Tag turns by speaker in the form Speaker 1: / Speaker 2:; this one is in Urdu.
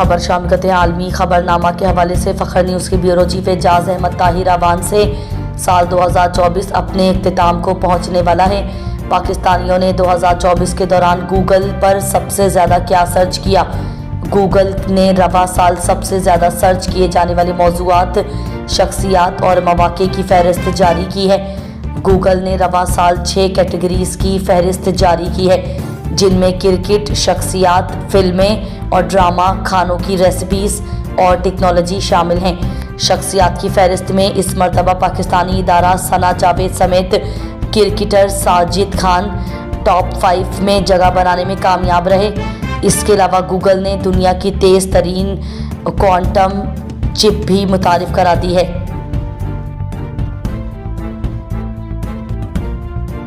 Speaker 1: خبر شام کرتے ہیں عالمی خبرنامہ کے حوالے سے۔ فخر نیوز کے بیورو چیف اعجاز احمد طاہر ایوان سے سال 2024 اپنے اختتام کو پہنچنے والا ہے۔ پاکستانیوں نے 2024 کے دوران گوگل پر سب سے زیادہ کیا سرچ کیا؟ گوگل نے رواں سال سب سے زیادہ سرچ کیے جانے والے موضوعات، شخصیات اور مواقع کی فہرست جاری کی ہے۔ گوگل نے رواں سال 6 کیٹیگریز کی فہرست جاری کی ہے، جن میں کرکٹ، شخصیات، فلمیں اور ڈرامہ، کھانوں کی ریسیپیز اور ٹیکنالوجی شامل ہیں۔ شخصیات کی فہرست میں اس مرتبہ پاکستانی ادارہ ثنا جاوید سمیت کرکٹر ساجد خان ٹاپ 5 میں جگہ بنانے میں کامیاب رہے۔ اس کے علاوہ گوگل نے دنیا کی تیز ترین کوانٹم چپ بھی متعارف کرا دی ہے۔